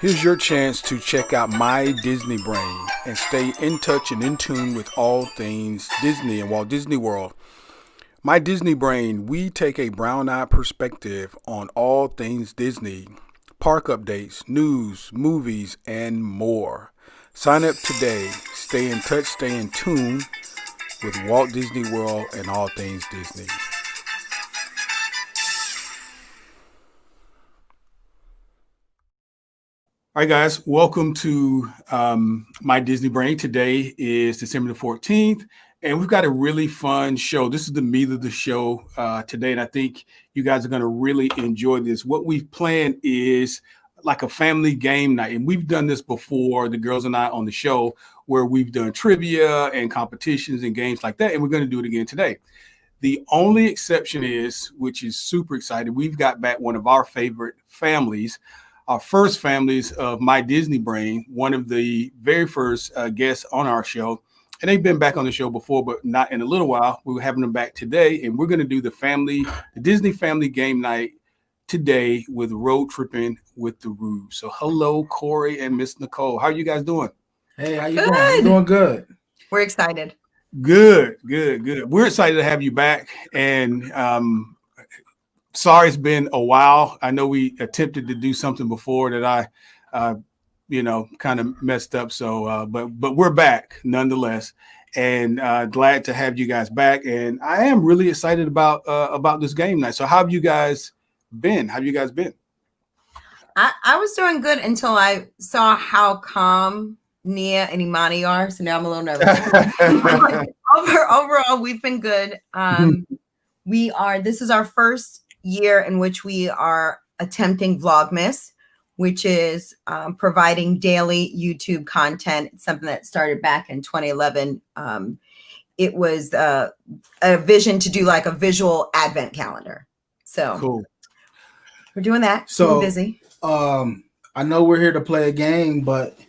Here's your chance to check out My Disney Brain and stay in touch and in tune with all things Disney and Walt Disney World. My Disney Brain, we take a brown-eyed perspective on all things Disney, park updates, news, movies, and more. Sign up today. Stay in touch, stay in tune with Walt Disney World and all things Disney. All right, guys, welcome to My Disney Brain. Today is December the 14th, and we've got a really fun show. This is the meat of the show today, and I think you guys are going to really enjoy this. What we've planned is like a family game night, and we've done this before, the girls and I on the show, where we've done trivia and competitions and games like that, and we're going to do it again today. The only exception is, which is super exciting, we've got back one of our favorite families, our first families of My Disney Brain, one of the very first guests on our show. And they've been back on the show before, but not in a little while. We're having them back today, and we're going to do the Disney family game night today with Road Tripping with the Ruse. So hello, Corey and Miss Nicole. How are you guys doing? Hey, how you doing? We're doing good. We're excited. Good. We're excited to have you back. And sorry it's been a while. I know we attempted to do something before that I kind of messed up. So, but we're back nonetheless, and glad to have you guys back. And I am really excited about this game night. So, how have you guys been? I was doing good until I saw how calm Nia and Imani are. So now I'm a little nervous. Overall, we've been good. This is our first year in which we are attempting Vlogmas, which is providing daily YouTube content. It's something that started back in 2011. It was a vision to do like a visual advent calendar. So cool. We're doing that. So we're busy. I know we're here to play a game, but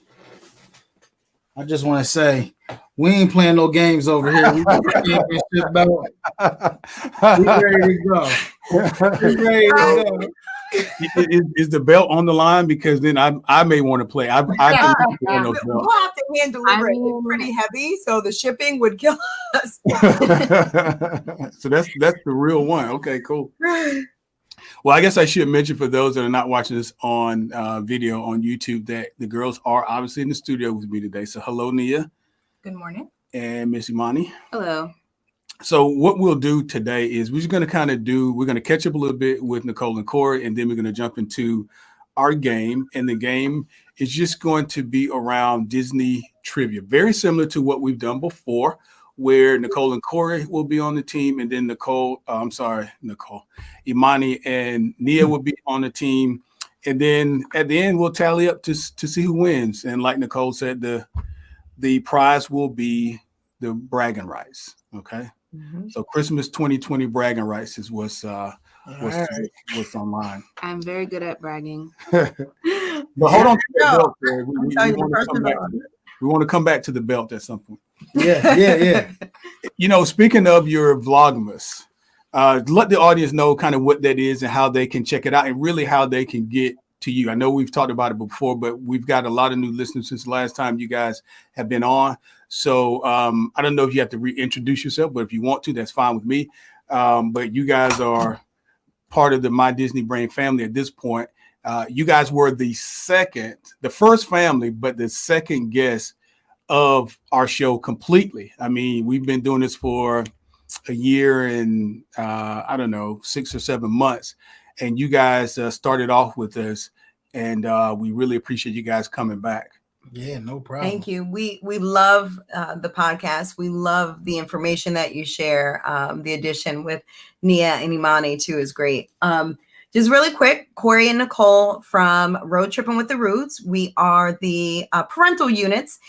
I just want to say we ain't playing no games over here. We got the championship belt. We're ready to go. Is the belt on the line? Because then I may want to play. We'll have to hand deliver it. It's pretty heavy, so the shipping would kill us. So that's the real one. Okay, cool. Well, I guess I should mention for those that are not watching this on video on YouTube that the girls are obviously in the studio with me today. So hello, Nia. Good morning. And Miss Imani. Hello. So what we'll do today is we're going to catch up a little bit with Nicole and Corey, and then we're going to jump into our game. And the game is just going to be around Disney trivia, very similar to what we've done before, where Nicole and Corey will be on the team, and then Imani and Nia will be on the team. And then at the end, we'll tally up to see who wins. And like Nicole said, the prize will be the bragging rights. Okay. Mm-hmm. So Christmas 2020 bragging rights is what's online. I'm very good at bragging. But hold on to the belt. We want to come back to the belt at some point. Yeah. Speaking of your Vlogmas, let the audience know kind of what that is and how they can check it out and really how they can get to you. I know we've talked about it before, but we've got a lot of new listeners since the last time you guys have been on. So I don't know if you have to reintroduce yourself, but if you want to, that's fine with me. But you guys are part of the My Disney Brain family at this point. You guys were the first family, but the second guest of our show completely. I mean, we've been doing this for a year and 6 or 7 months. And you guys started off with us, and we really appreciate you guys coming back. Yeah, no problem. Thank you. We love the podcast. We love the information that you share. The addition with Nia and Imani too is great. Just really quick, Corey and Nicole from Road Tripping with the Roots. We are the parental units.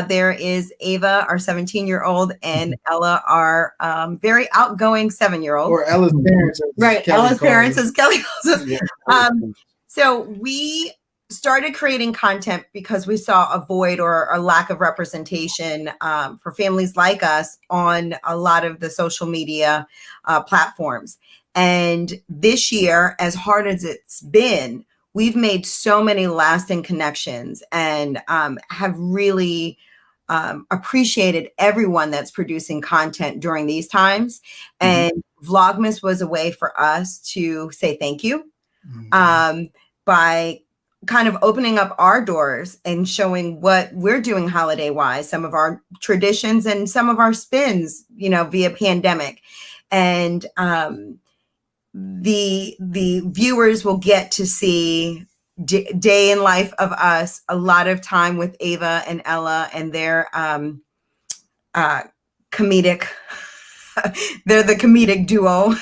There is Ava, our 17-year-old, and Ella, our very outgoing 7-year-old. Or Ella's parents. Right, Ella's parents, as Kelly calls us. Yeah. So we started creating content because we saw a void or a lack of representation for families like us on a lot of the social media platforms. And this year, as hard as it's been, we've made so many lasting connections and have really appreciated everyone that's producing content during these times. And Vlogmas was a way for us to say thank you by kind of opening up our doors and showing what we're doing holiday wise, some of our traditions and some of our spins, you know, via pandemic. And the viewers will get to see day in life of us, a lot of time with Ava and Ella and their comedic they're the comedic duo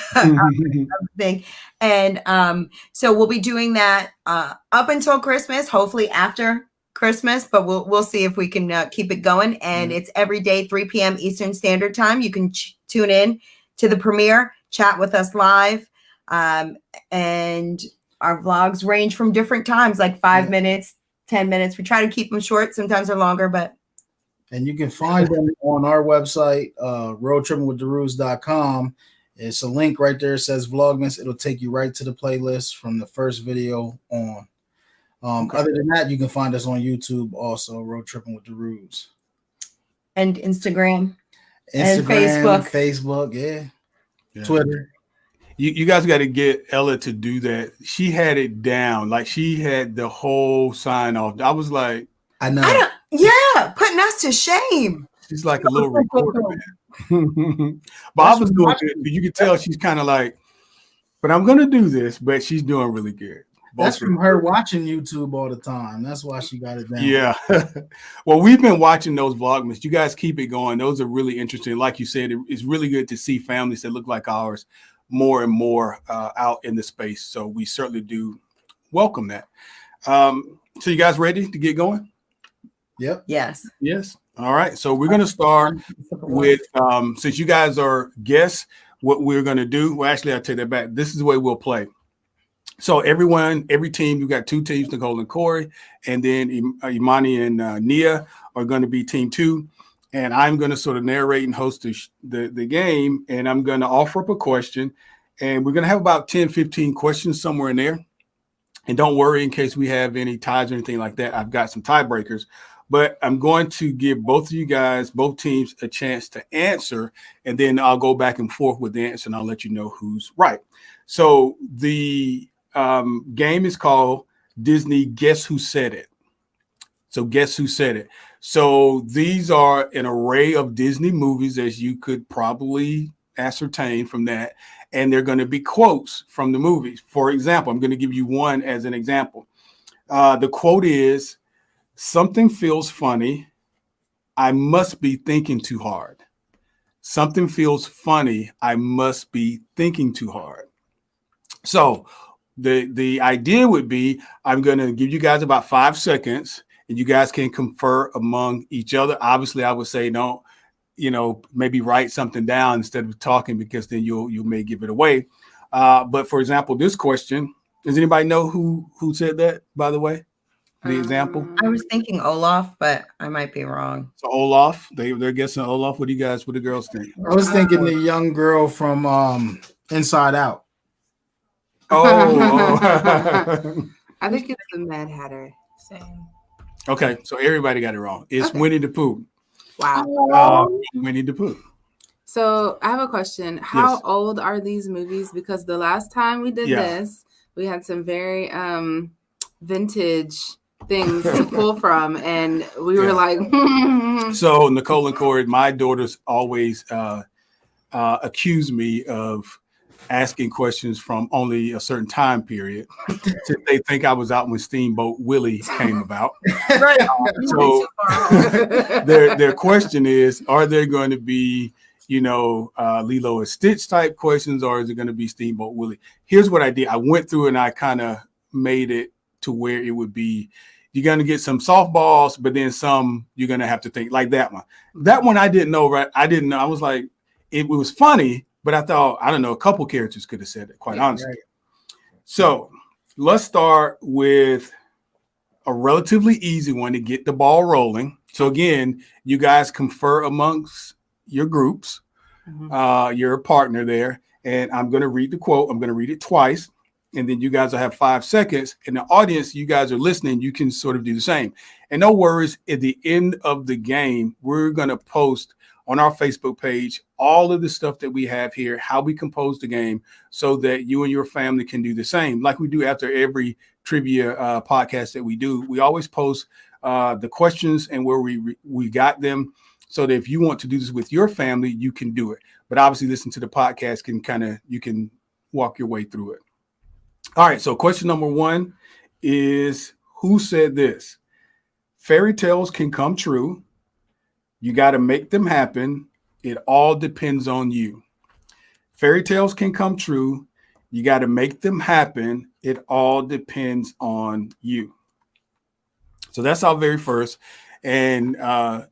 thing. And so we'll be doing that up until Christmas, hopefully after Christmas, but we'll see if we can keep it going. And it's every day, 3 p.m. Eastern Standard Time. You can tune in to the premiere, chat with us live. And our vlogs range from different times, like 5 minutes, 10 minutes. We try to keep them short. Sometimes they're longer, but. And you can find them on our website, roadtrippingwiththeroos.com. It's a link right there. It says Vlogmas. It'll take you right to the playlist from the first video on. Other than that, you can find us on YouTube also, Road Tripping with the Roos. And Instagram and Facebook, yeah. Twitter. You guys got to get Ella to do that. She had it down. Like, she had the whole sign off. I was like, I know. Putting us to shame. She's like a little recorder, man. But I was doing good. You could tell she's kind of like, but I'm going to do this, but she's doing really good. That's from her watching YouTube all the time. That's why she got it down. Yeah. Well, we've been watching those Vlogmas. You guys keep it going. Those are really interesting. Like you said, it's really good to see families that look like ours more and more out in the space. So we certainly do welcome that. So you guys ready to get going? Yep. Yes. All right. So we're going to start with, since you guys are guests, what we're going to do. Well, actually, I'll take that back. This is the way we'll play. So every team, you've got 2 teams, Nicole and Corey, and then Imani and Nia are going to be team 2. And I'm going to sort of narrate and host the game, and I'm going to offer up a question. And we're going to have about 10, 15 questions somewhere in there. And don't worry, in case we have any ties or anything like that, I've got some tiebreakers. But I'm going to give both of you guys, both teams, a chance to answer, and then I'll go back and forth with the answer, and I'll let you know who's right. So the game is called Disney Guess Who Said It. So guess who said it. So these are an array of Disney movies, as you could probably ascertain from that, and they're going to be quotes from the movies. For example, I'm going to give you one as an example. The quote is, "Something feels funny. I must be thinking too hard." Something feels funny. I must be thinking too hard. So the idea would be, I'm going to give you guys about 5 seconds, and you guys can confer among each other. Obviously, I would say don't, maybe write something down instead of talking, because then you may give it away. But for example, this question, does anybody know who said that, by the way? The example? I was thinking Olaf, but I might be wrong. So Olaf, they're guessing Olaf. What do the girls think? I was thinking the young girl from Inside Out. Oh. I think it's the Mad Hatter. Same. Okay, so everybody got it wrong. It's Winnie the Pooh. Wow. Winnie the Pooh. So I have a question. How old are these movies? Because the last time we did this, we had some very vintage things to pull from, and we were like, So Nicole and Corey, my daughters always accuse me of asking questions from only a certain time period. They think I was out when Steamboat Willie came about. Right. So their question is, are there going to be, Lilo and Stitch type questions, or is it going to be Steamboat Willie? Here's what I did. I went through and I kind of made it to where it would be, you're going to get some softballs, but then some you're going to have to think, like that one. That one I didn't know, right? I didn't know. I was like, it was funny, but I thought, I don't know, a couple characters could have said it, quite honestly. Right. So let's start with a relatively easy one to get the ball rolling. So again, you guys confer amongst your groups, your partner there, and I'm going to read the quote. I'm going to read it twice. and then you guys will have 5 seconds. And the audience, you guys are listening, you can sort of do the same. And no worries, at the end of the game, we're going to post on our Facebook page all of the stuff that we have here, how we compose the game, so that you and your family can do the same. Like we do after every trivia podcast that we do. We always post the questions and where we got them, so that if you want to do this with your family, you can do it. But obviously, listen to the podcast you can walk your way through it. All right. So question number 1 is, who said this? Fairy tales can come true. You got to make them happen. It all depends on you. Fairy tales can come true. You got to make them happen. It all depends on you. So that's our very first. And I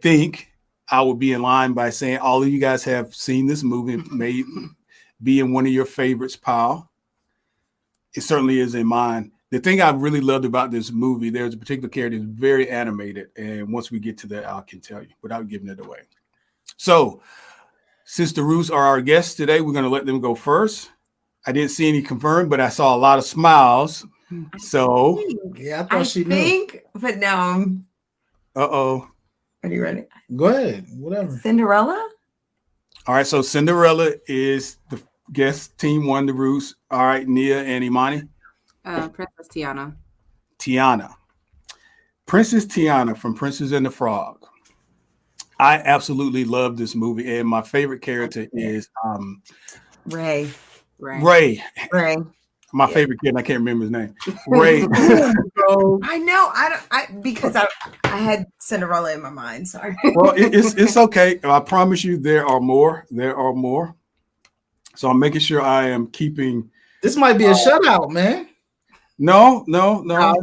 think I will be in line by saying all of you guys have seen this movie. It may be in one of your favorites pile. It certainly is in mine. The thing I really loved about this movie, there's a particular character that's very animated. And once we get to that, I can tell you without giving it away. So since the Roots are our guests today, we're going to let them go first. I didn't see any confirmed, but I saw a lot of smiles. So yeah, I thought she knew. But now uh-oh. Are you ready? Go ahead. Whatever. Cinderella? All right, so Cinderella is the guest, team 1, the Roots. All right, Nia and Imani. Princess Tiana. Tiana. Princess Tiana from Princess and the Frog. I absolutely love this movie, and my favorite character is Ray. My favorite kid, I can't remember his name. Ray. I know. Because I had Cinderella in my mind. Sorry. Well, it's okay. I promise you, there are more. So I'm making sure I am keeping. This might be a shutout, man. No. I'm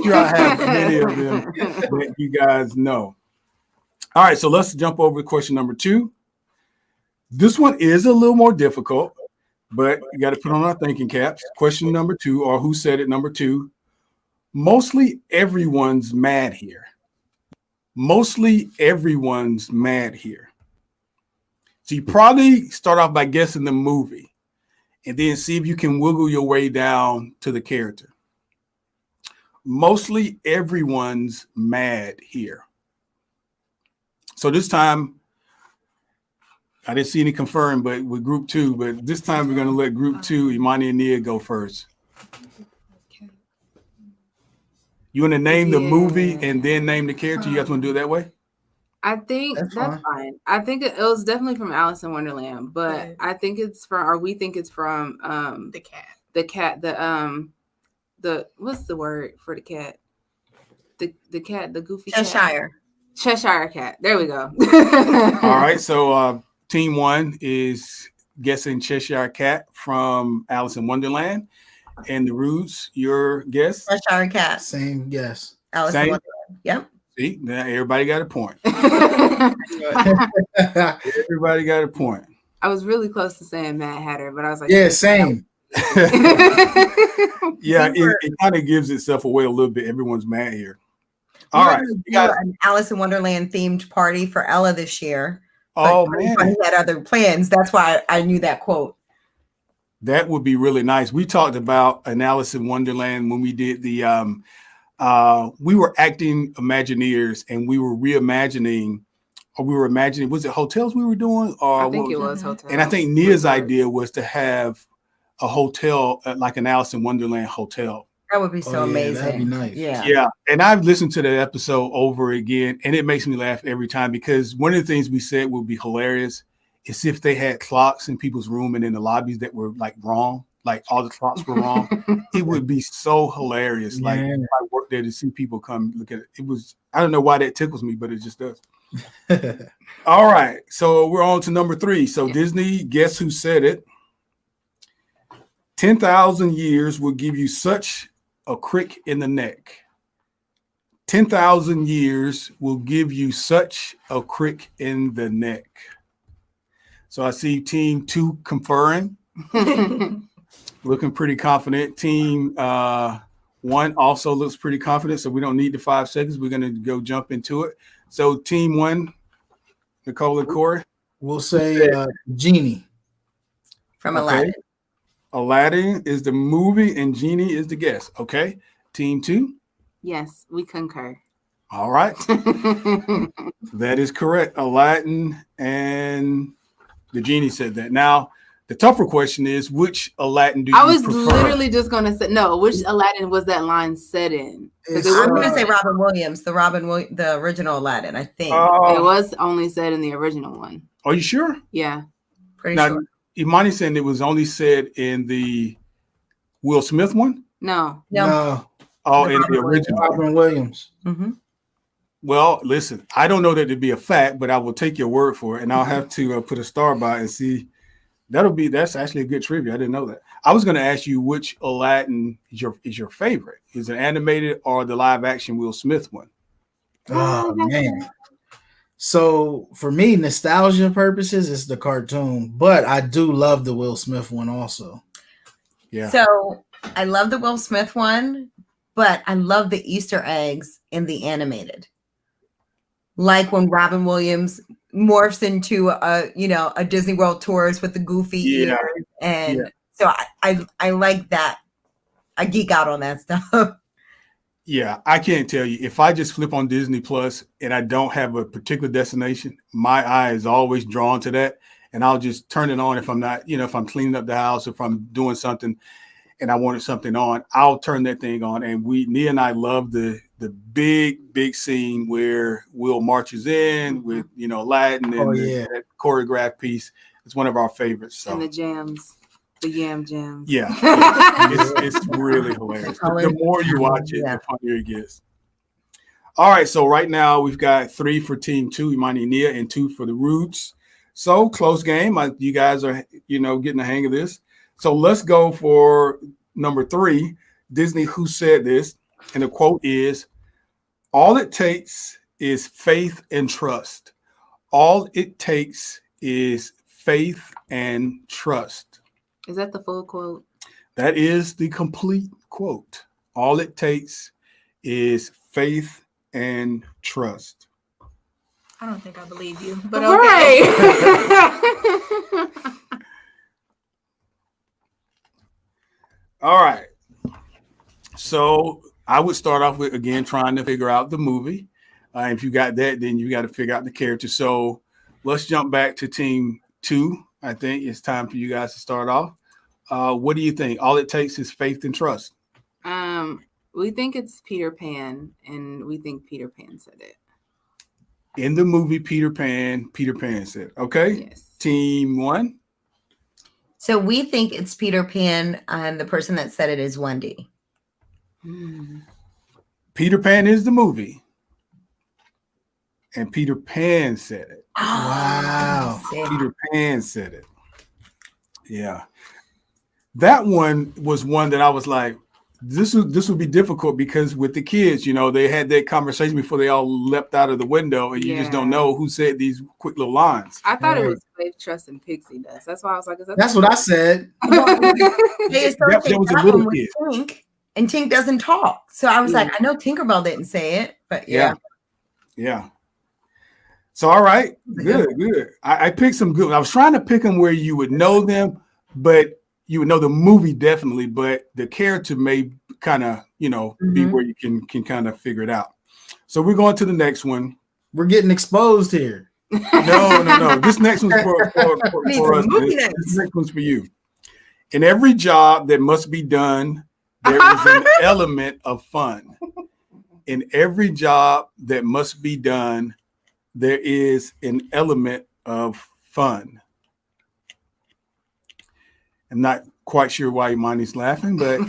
sure I have many of them that you guys know. All right, so let's jump over to question number 2. This one is a little more difficult, but you got to put on our thinking caps. Question number 2, or who said it, number 2. Mostly everyone's mad here. So you probably start off by guessing the movie, and then see if you can wiggle your way down to the character. Mostly everyone's mad here. So this time, I didn't see any confirmed, but with group 2, but this time we're going to let group 2, Imani and Nia, go first. You want to name the movie and then name the character? You guys want to do it that way? I think that's fine. I think it was definitely from Alice in Wonderland, but I think it's from, we think it's from the cat, the what's the word for the cat? The cat, the goofy Cheshire cat. There we go. All right, so team 1 is guessing Cheshire Cat from Alice in Wonderland, and the Roots, your guess? Cheshire Cat. Same guess. Alice in Wonderland. Yep. See, now everybody got a point. Everybody got a point. I was really close to saying Mad Hatter, but I was like, yeah, same. Yeah, it kind of gives itself away a little bit. Everyone's mad here. All right, we got an Alice in Wonderland themed party for Ella this year. Oh man, he had other plans. That's why I knew that quote. That would be really nice. We talked about an Alice in Wonderland when we did the we were acting Imagineers, and we were reimagining, or we were imagining, was it hotels we were doing? Or I think it was hotels. And I think Nia's idea was to have a hotel, like an Alice in Wonderland hotel. That would be so amazing. That'd be nice. Yeah. And I've listened to that episode over again, and it makes me laugh every time, because one of the things we said would be hilarious is if they had clocks in people's room and in the lobbies that were like wrong, like all the clocks were wrong. It would be so hilarious. Yeah. Like I worked there to see people come look at it. It was, I don't know why that tickles me, but it just does. All right. So we're on to number 3. So Disney, guess who said it? 10,000 years will give you such a crick in the neck. 10,000 years will give you such a crick in the neck. So I see team 2 conferring, looking pretty confident. Team 1 also looks pretty confident, so we don't need the 5 seconds. We're going to go jump into it. So team 1, Nicole and Corey. We'll say Genie. From Aladdin. Aladdin is the movie and Genie is the guest. Okay. Team 2. Yes, we concur. All right. That is correct. Aladdin and the Genie said that. Now, the tougher question is, which Aladdin do you prefer? I was literally just going to say, no, which Aladdin was that line set in? I'm going to say Robin Williams, the original Aladdin, I think. It was only said in the original one. Are you sure? Yeah. Pretty sure. Imani's saying it was only said in the Will Smith one? No. Oh, in the original. Robin Williams. Mm-hmm. Well, listen, I don't know that to be a fact, but I will take your word for it, and I'll have to put a star by it and see. That's actually a good trivia. I didn't know that. I was going to ask you which Aladdin is your favorite. Is it animated or the live action Will Smith one? Oh man. So for me, nostalgia purposes, it's the cartoon, but I do love the Will Smith one also. Yeah. So I love the Will Smith one, but I love the Easter eggs in the animated. Like when Robin Williams morphs into a Disney World tourist with the goofy ears, and so I like that. I geek out on that stuff. Yeah, I can't tell you. If I just flip on Disney Plus and I don't have a particular destination, my eye is always drawn to that, and I'll just turn it on if I'm not, if I'm cleaning up the house, if I'm doing something, and I wanted something on, I'll turn that thing on. And Nia and I love the big scene where Will marches in with Aladdin and that choreographed piece. It's one of our favorites. So. And the jams. The yam jams. Yeah. It's really hilarious. The more you watch it, the funnier it gets. All right. So right now we've got 3 for team 2, Imani and Nia, and 2 for the Roots. So close game. You guys are, getting the hang of this. So let's go for number 3, Disney Who Said This. And the quote is, all it takes is faith and trust. All it takes is faith and trust. Is that the full quote? That is the complete quote. All it takes is faith and trust. I don't think I believe you, but okay. All right. So I would start off with, again, trying to figure out the movie. If you got that, then you got to figure out the character. So let's jump back to team 2. I think it's time for you guys to start off. What do you think? All it takes is faith and trust. We think it's Peter Pan, and we think Peter Pan said it. In the movie Peter Pan said, okay? Yes. Team 1. So we think it's Peter Pan, and the person that said it is Wendy. Peter Pan is the movie, and Peter Pan said it. Wow. Peter Pan said it. Yeah. That one was one that I was like, this would be difficult because with the kids, they had that conversation before they all leapt out of the window, and you just don't know who said these quick little lines. I thought it was Faith, Trust, and Pixie Dust. That's why I was like, that's what I said. That was a little kid. Tink, and Tink doesn't talk. So I was like, I know Tinkerbell didn't say it, but yeah. So, all right, good. I picked some good. I was trying to pick them where you would know them, but you would know the movie definitely, but the character may kind of, be where you can kind of figure it out. So we're going to the next one. We're getting exposed here. No. This next one's for us. This next one's for you. In every job that must be done, there is an element of fun. In every job that must be done, there is an element of fun. I'm not quite sure why Imani's laughing, but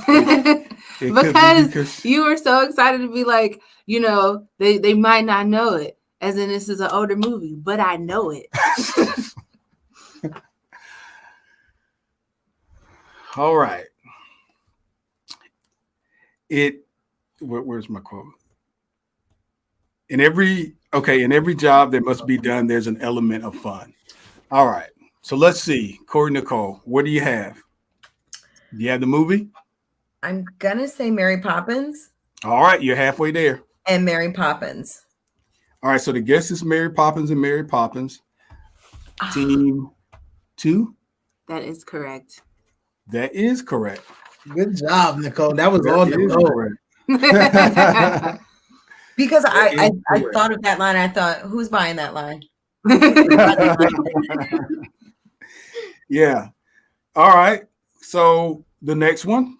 because you were so excited to be like, they might not know it, as in this is an older movie, but I know it. All right. Where's my quote? In every job that must be done, there's an element of fun. All right. So let's see. Corey, Nicole, what do you have? Do you have the movie? I'm going to say Mary Poppins. All right. You're halfway there. And Mary Poppins. All right. So the guess is Mary Poppins and Mary Poppins. Team 2? That is correct. That is correct. Good job, Nicole. That was That all is Nicole. correct. Because I correct. thought of that line. I thought, who's buying that line? Yeah. All right. So the next one,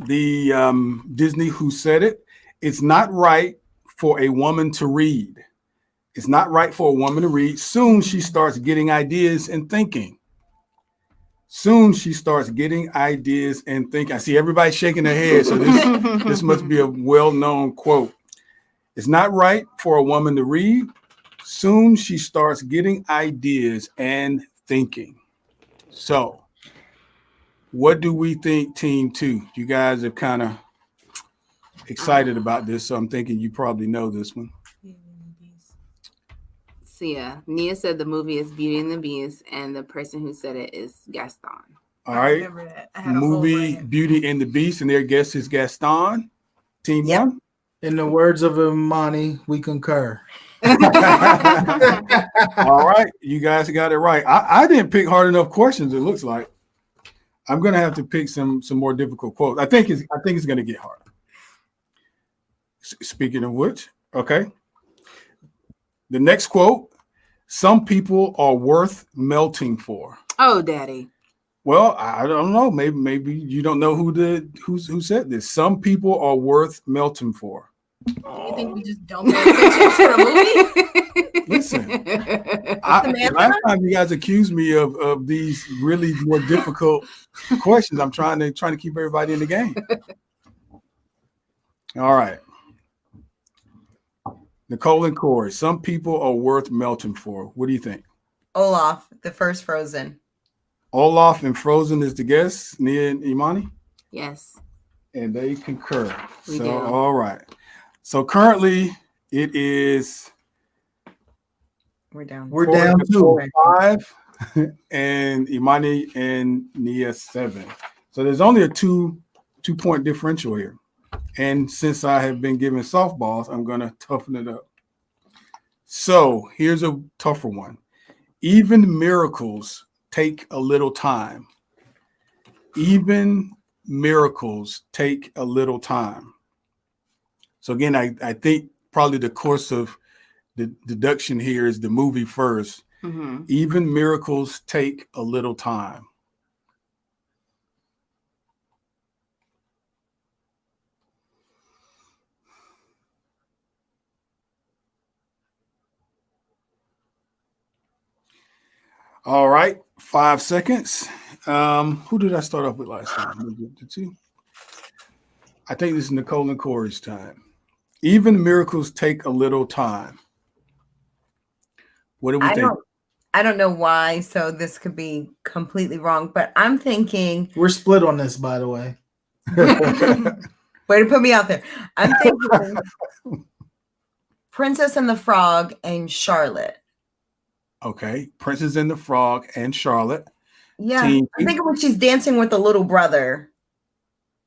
the Disney Who Said It. It's not right for a woman to read. It's not right for a woman to read. Soon she starts getting ideas and thinking. Soon she starts getting ideas and thinking. I see everybody shaking their head. So this must be a well-known quote. It's not right for a woman to read. Soon she starts getting ideas and thinking. So what do we think, Team 2? You guys are kind of excited about this, so I'm thinking you probably know this one. So yeah, Nia said the movie is Beauty and the Beast, and the person who said it is Gaston. All right. remember that. I had a whole Movie rant. Beauty and the Beast, and their guest is Gaston. Team Yep. 1. In the words of Imani, we concur. All right, you guys got it right. I didn't pick hard enough questions. It looks like I'm gonna have to pick some more difficult quotes. I think it's gonna get harder. Speaking of which, okay. The next quote: "Some people are worth melting for." Oh, Daddy. Well, I don't know. Maybe you don't know who said this. Some people are worth melting for. You think we just don't pay attention to the movie? Listen, last time you guys accused me of these really more difficult questions. I'm trying to keep everybody in the game. All right. Nicole and Corey, some people are worth melting for. What do you think? Olaf, the first Frozen. Olaf and Frozen is the guest, Nia and Imani? Yes. And they concur. We so, do. all right. So currently it is We're down. We're Corey down and Nicole 2. 5 and Imani and Nia 7. So there's only a two-point differential here. And since I have been given softballs, I'm going to toughen it up. So here's a tougher one. Even miracles take a little time. Even miracles take a little time. So again, I think probably the course of the deduction here is the movie first. Mm-hmm. Even miracles take a little time. All right, 5 seconds. Who did I start off with last time? I think this is Nicole and Corey's time. Even miracles take a little time. What do we think? I don't know why, so this could be completely wrong, but I'm thinking We're split on this, by the way. way to put me out there. I'm thinking Princess and the Frog and Charlotte. Okay, Princess and the Frog and Charlotte. Yeah, Team I'm thinking when she's dancing with the little brother.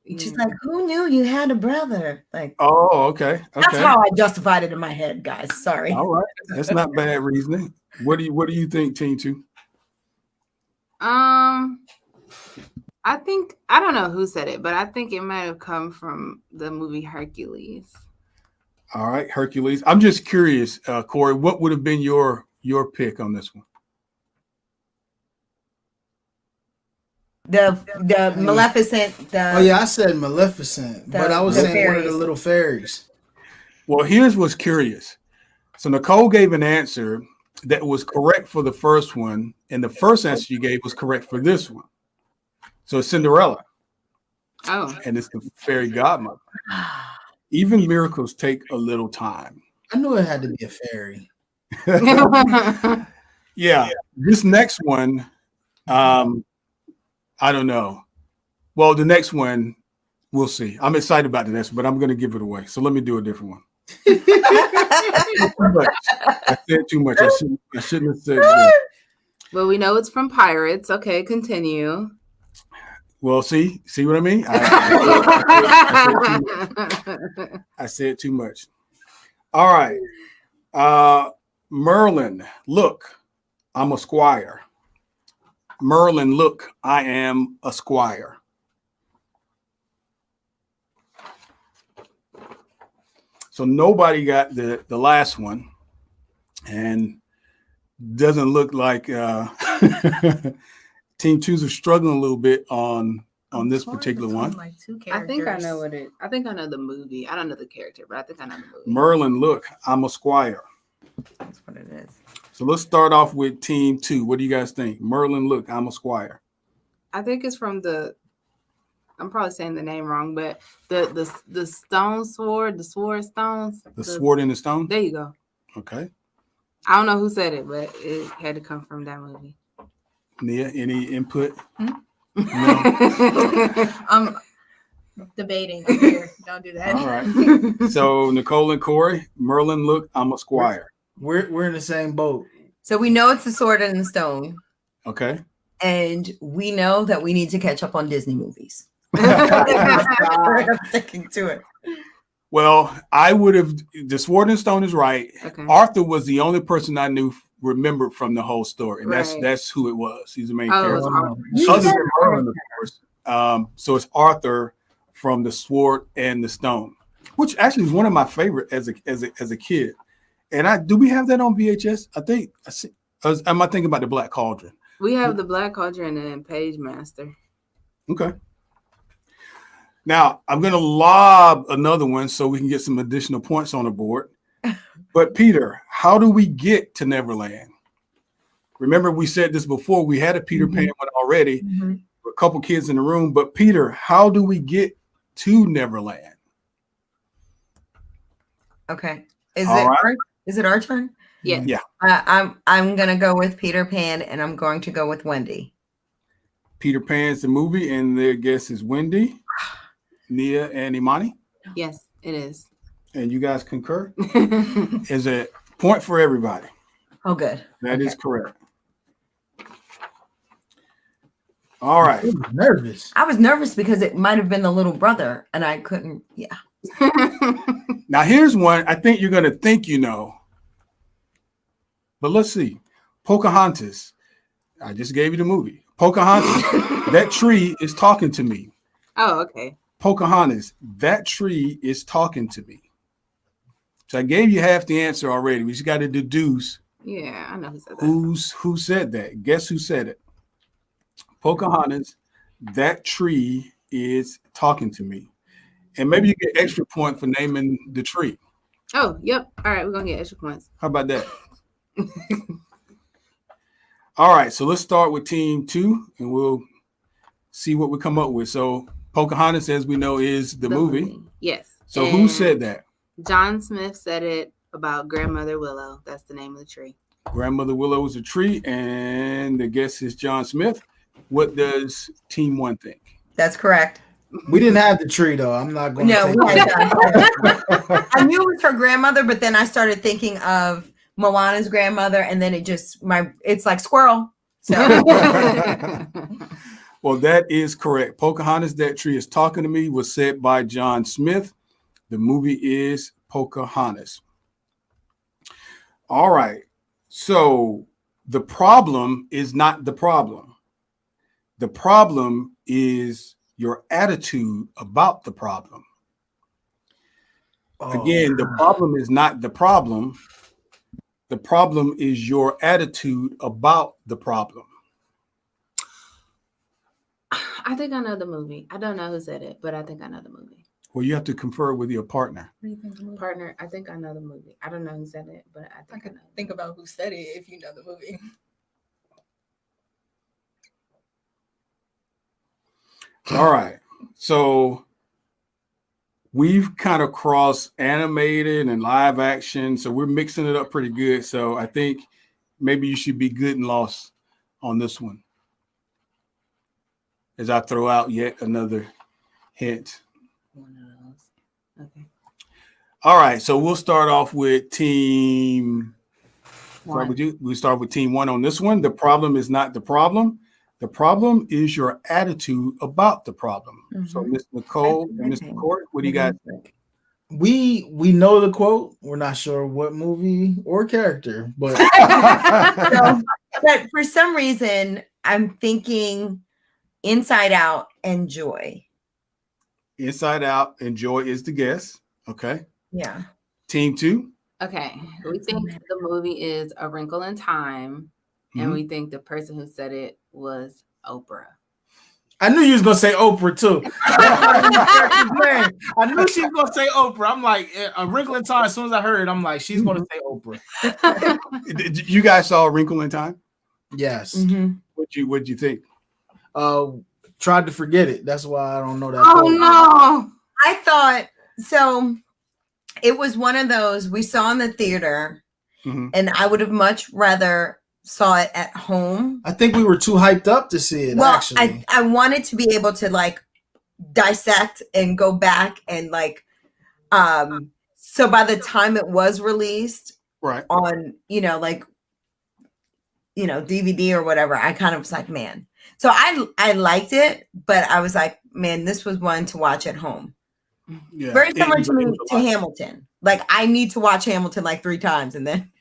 She's Yeah. like, "Who knew you had a brother?" Like, Oh, okay. that's how I justified it in my head, guys. Sorry. All right, that's not bad reasoning. What do you think, Team 2? I think I don't know who said it, but I think it might have come from the movie Hercules. All right, Hercules. I'm just curious, Corey, what would have been your pick on this one? The Maleficent. Oh yeah, I said Maleficent, but I was the saying one of the fairies. little fairies. Well, here's what's curious. So Nicole gave an answer that was correct for the first one, and the first answer you gave was correct for this one. So it's Cinderella, Oh. and it's the fairy godmother. Even miracles take a little time. I knew it had to be a fairy. Yeah, this next one, I don't know. Well, the next one, we'll see. I'm excited about the next one, but I'm going to give it away. So let me do a different one. I said too much. I shouldn't have said that. Well, we know it's from Pirates. Okay, continue. Well, see what I mean? I said too much. All right. Merlin, look, I'm a squire. Merlin, look, I am a squire. So nobody got the last one, and doesn't look like Team 2's are struggling a little bit on this particular one. Like I think I know what it. I think I know the movie. I don't know the character, but I think I know the movie. Merlin, look, I'm a squire. That's what it is. So let's start off with Team 2. What do you guys think? Merlin, look, I'm a squire. I think it's from the. I'm probably saying the name wrong, but the stone sword, the sword stones. The sword in the stone? There you go. Okay. I don't know who said it, but it had to come from that movie. Nia, any input? No. I'm debating here. Don't do that. All right. So Nicole and Corey, Merlin, look, I'm a squire. We're in the same boat. So we know it's the sword and the stone, Okay. and we know that we need to catch up on Disney movies. I'm sticking to it. Well, I would have. The sword and stone is right. Okay. Arthur was the only person I knew remembered from the whole story, and Right. that's who it was. He's the main Oh, it character. was Arthur. Other than Merlin, of course. So it's Arthur from the sword and the stone, which actually is one of my favorite as a kid. And do we have that on VHS? I think. Am I thinking about the Black Cauldron? We have the Black Cauldron and Page Master. Okay. Now I'm going to lob another one so we can get some additional points on the board. But Peter, how do we get to Neverland? Remember, we said this before. We had a Peter Pan one already. A couple kids in the room. But Peter, how do we get to Neverland? Okay. All right. Is it our turn? Yes. Yeah. I'm gonna go with Peter Pan, and I'm going to go with Wendy. Peter Pan's the movie, and their guest is Wendy, Nia, and Imani. Yes, it is. And you guys concur? Is a point for everybody. Oh, good. That is correct. All right. I'm nervous. I was nervous because it might have been the little brother, and I couldn't. Yeah. Now here's one I think you're going to think you know. But let's see. Pocahontas. I just gave you the movie. Pocahontas. That tree is talking to me. Oh, okay. Pocahontas. That tree is talking to me. So I gave you half the answer already. We just got to deduce Yeah, I know who said that. who said that. Guess who said it? Pocahontas. That tree is talking to me. And maybe you get extra point for naming the tree. Oh, yep. All right, we're gonna get extra points. How about that? All right, so let's start with Team 2, and we'll see what we come up with. So Pocahontas, as we know, is the movie. Yes. So who said that? John Smith said it about Grandmother Willow. That's the name of the tree. Grandmother Willow is a tree, and the guest is John Smith. What does Team 1 think? That's correct. We didn't have the tree though. I'm not going No, to we had that. I knew it was her grandmother, but then I started thinking of Moana's grandmother, and then it's like squirrel. So Well, that is correct. Pocahontas, that tree is talking to me, was said by John Smith. The movie is Pocahontas. All right. So the problem is not the problem. The problem is your attitude about the problem. Again, the problem is not the problem. The problem is your attitude about the problem. I think I know the movie. I don't know who said it, but I think I know the movie. Well, you have to confer with your partner. What do you think the movie? Partner, I think I know the movie. I don't know who said it, but I I think I could know. think about who said it if you know the movie. All right. So we've kind of crossed animated and live action. So we're mixing it up pretty good. So I think maybe you should be good and lost on this one, as I throw out yet another hint. One of those. Okay. All right. So we'll start off with Team 1. We start with Team 1 on this one. The problem is not the problem. The problem is your attitude about the problem. So Miss Nicole and Mr. Court, what do you guys think? We know the quote. We're not sure what movie or character, but but for some reason, I'm thinking Inside Out and Joy. Inside Out and Joy is the guess. Okay. Yeah. Team 2. Okay. We think the movie is A Wrinkle in Time, and we think the person who said it was Oprah. I knew you was gonna say Oprah too. I knew she was gonna say Oprah. I'm like, A Wrinkle in Time. As soon as I heard it, I'm like, she's gonna say Oprah. You guys saw A Wrinkle in Time? Yes. Mm-hmm. What'd you think? Tried to forget it. That's why I don't know that. Oh no! I thought so. It was one of those we saw in the theater, and I would have much rather saw it at home. I think we were too hyped up to see it. Well, actually, I wanted to be able to like dissect and go back and like, so by the time it was released, right on DVD or whatever, I kind of was like, man. So I liked it, but I was like, man, this was one to watch at home. Yeah. Very similar to Hamilton. Like I need to watch Hamilton like 3 times and then.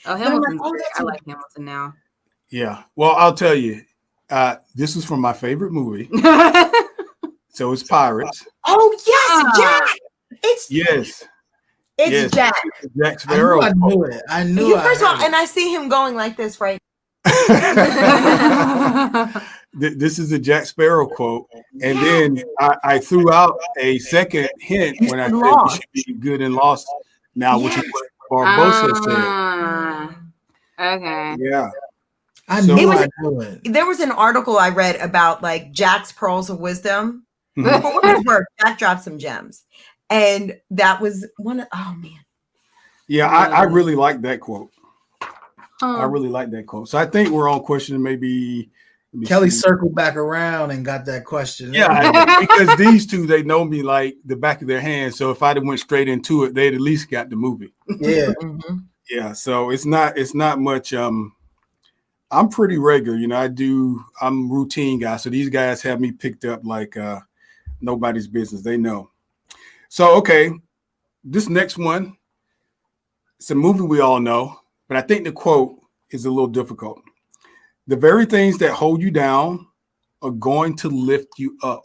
Oh, Hamilton's great. I like Hamilton now. Yeah. Well, I'll tell you, this is from my favorite movie. So it's Pirates. Oh yes, Jack. It's Jack. Jack Sparrow. I knew it. I knew it. First of all, and I see him going like this, right? This is a Jack Sparrow quote, and then I threw out a second hint when I said you should be good and lost now, which is what Barbosa said. Okay. Yeah. I knew it. There was an article I read about like Jack's pearls of wisdom. For what it's worth, Jack dropped some gems, and that was one of. Oh man. Yeah, I really like that quote. I really like that quote. So I think we're on question maybe. Kelly circled back around and got that question. Yeah, because these two, they know me like the back of their hand. So if I'd have went straight into it, they'd at least got the movie. Yeah. Yeah. So it's not much. I'm pretty regular, I'm a routine guy. So these guys have me picked up like nobody's business. They know. So, okay. This next one, it's a movie we all know, but I think the quote is a little difficult. The very things that hold you down are going to lift you up.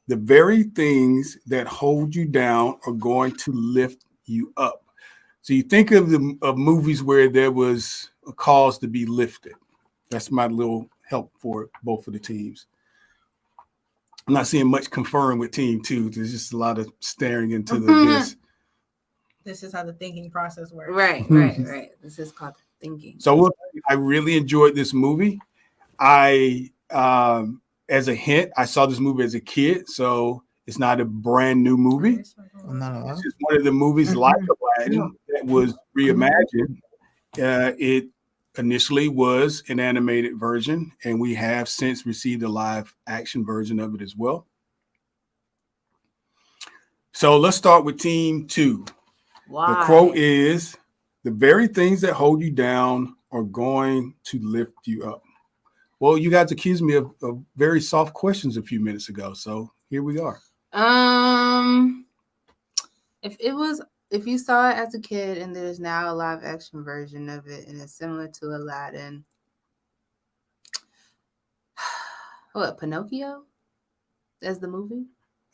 The very things that hold you down are going to lift you up. So you think of movies where there was a cause to be lifted. That's my little help for both of the teams. I'm not seeing much conferring with team 2. There's just a lot of staring into the abyss. This is how the thinking process works. Right. This is called thinking. So I really enjoyed this movie. As a hint, I saw this movie as a kid, so it's not a brand new movie. It's just one of the movies like Aladdin that was reimagined. It initially was an animated version, and we have since received a live action version of it as well. So let's start with team 2. Why? The quote is, the very things that hold you down are going to lift you up. Well, you guys accused me of very soft questions a few minutes ago, so here we are. If you saw it as a kid and there's now a live action version of it and it's similar to Aladdin, what, Pinocchio as the movie?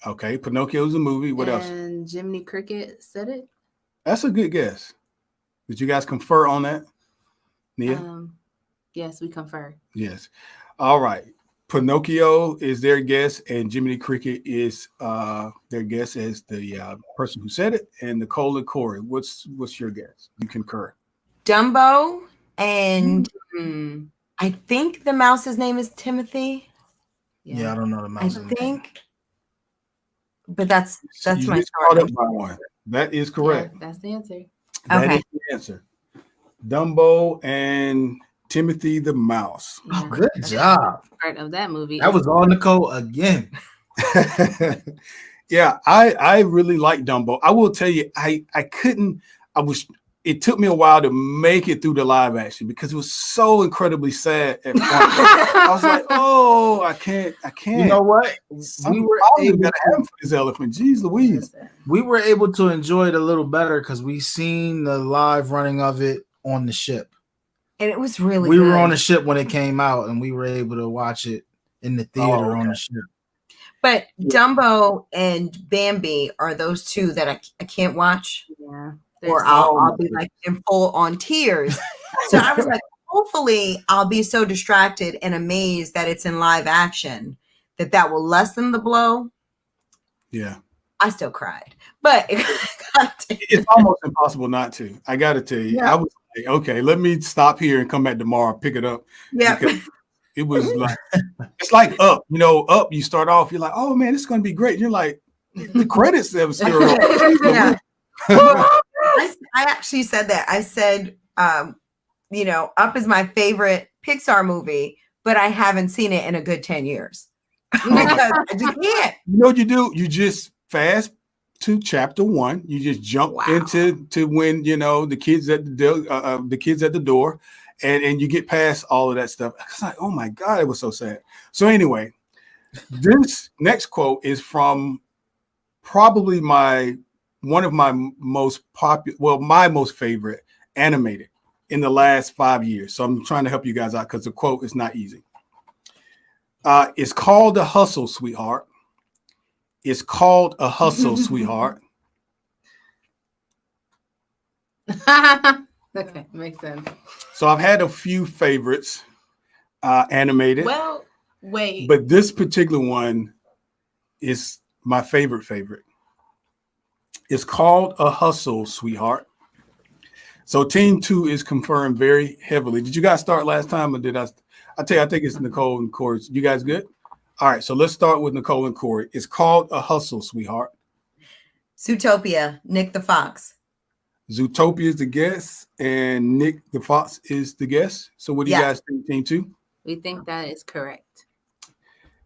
Okay, Pinocchio's a movie. What else? And Jiminy Cricket said it. That's a good guess. Did you guys confer on that, Nia? Yes, we confer. Yes. All right. Pinocchio is their guess, and Jiminy Cricket is their guess as the person who said it. And Nicole and Corey, what's your guess? You concur. Dumbo, and I think the mouse's name is Timothy. Yeah, I don't know the mouse. I think, but that's You my just caught up by one. That is correct. Yeah, that's the answer. That is the answer. Dumbo and Timothy the Mouse. Oh, good job. Part of that movie. That was all Nicole again. Yeah, I really like Dumbo. I will tell you, it took me a while to make it through the live action because it was so incredibly sad at first. I was like, oh, I can't. You know what? We were able to have this elephant. Jeez Louise. We were able to enjoy it a little better because we seen the live running of it on the ship. And it was really we good. were on the ship when it came out, and we were able to watch it in the theater on the ship. But Dumbo and Bambi are those two that I can't watch. Yeah. Or I'll be like in full on tears. So I was like, hopefully I'll be so distracted and amazed that it's in live action that will lessen the blow. Yeah. I still cried, but it's almost impossible not to. I got to tell you, I was like, okay, let me stop here and come back tomorrow, pick it up. Yeah. It was like, it's like Up, Up, you start off, you're like, oh man, it's going to be great. You're like, the credits have still. Yeah. I actually said that. I said, Up is my favorite Pixar movie, but I haven't seen it in a good 10 years. Because I just can't. You know what you do? You just fast to chapter 1. You just jump into when the kids at the door, and you get past all of that stuff. It's like, oh my God, it was so sad. So anyway, this next quote is from probably one of my most popular, my most favorite animated in the last 5 years. So I'm trying to help you guys out because the quote is not easy. It's called a hustle, sweetheart. It's called a hustle, sweetheart. Okay, makes sense. So I've had a few favorites animated. Well, wait. But this particular one is my favorite. It's called a hustle, sweetheart. So team 2 is confirmed very heavily. Did you guys start last time or did I tell you, I think it's Nicole and Corey. You guys good? All right, so let's start with Nicole and Corey. It's called a hustle, sweetheart. Zootopia, Nick the Fox. Zootopia is the guess, and Nick the Fox is the guess. So what do you guys think, team 2? We think that is correct.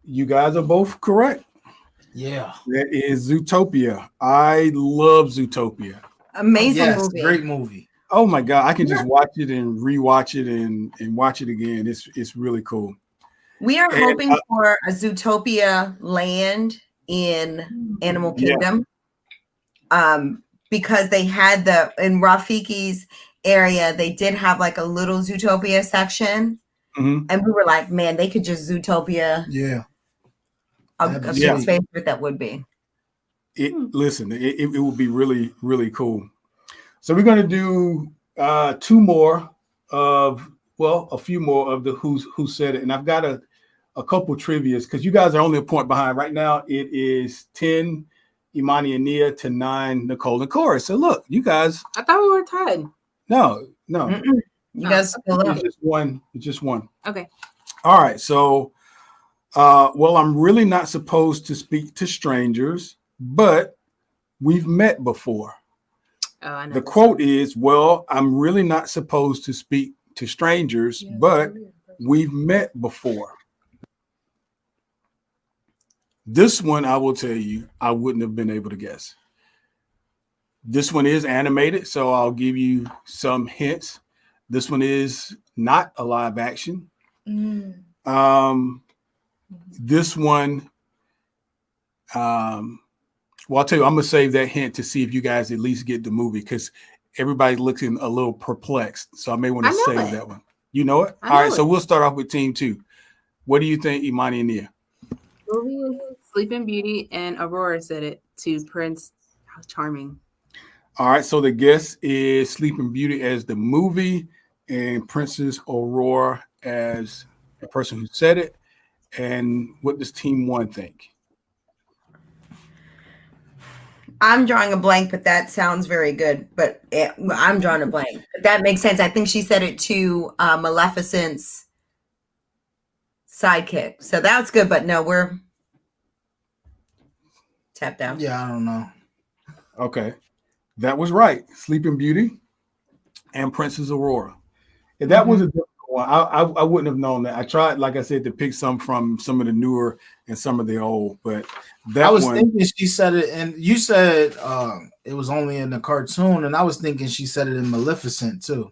You guys are both correct. Yeah. That is Zootopia. I love Zootopia. Amazing movie. Great movie. Oh my God, I can just watch it and rewatch it and watch it again. It's really cool. We are hoping for a Zootopia land in Animal Kingdom. Because they had in Rafiki's area, they did have like a little Zootopia section. Mm-hmm. And we were like, man, they could just Zootopia. Yeah. A space that would be. Listen, it would be really, really cool. So we're going to do a few more of the who said it. And I've got a couple trivias because you guys are only a point behind. Right now, it is 10 Imani and Nia to 9 Nicole and Corey. So look, you guys. I thought we were tied. No. Mm-mm. You guys still up. It's just one. Okay. All right. So, I'm really not supposed to speak to strangers, but we've met before. Oh, I know. The quote is, I'm really not supposed to speak to strangers, but we've met before. This one, I will tell you, I wouldn't have been able to guess. This one is animated, so I'll give you some hints. This one is not a live action. This one, I'll tell you, I'm going to save that hint to see if you guys at least get the movie because everybody's looking a little perplexed. So I may want to save that one. You know it? All right, so we'll start off with team 2. What do you think, Imani and Nia? Movie is Sleeping Beauty, and Aurora said it to Prince Charming. All right, so the guess is Sleeping Beauty as the movie and Princess Aurora as the person who said it. And what does team 1 think? I'm drawing a blank, but that sounds very good. But I'm drawing a blank. But that makes sense. I think she said it to Maleficent's sidekick. So that's good. But no, we're tapped out. Yeah, I don't know. Okay. That was right. Sleeping Beauty and Princess Aurora. If that was a difficult one, I wouldn't have known that. I tried, like I said, to pick some from some of the newer and some of the old, but I was thinking she said it, and you said it was only in the cartoon, and I was thinking she said it in Maleficent too.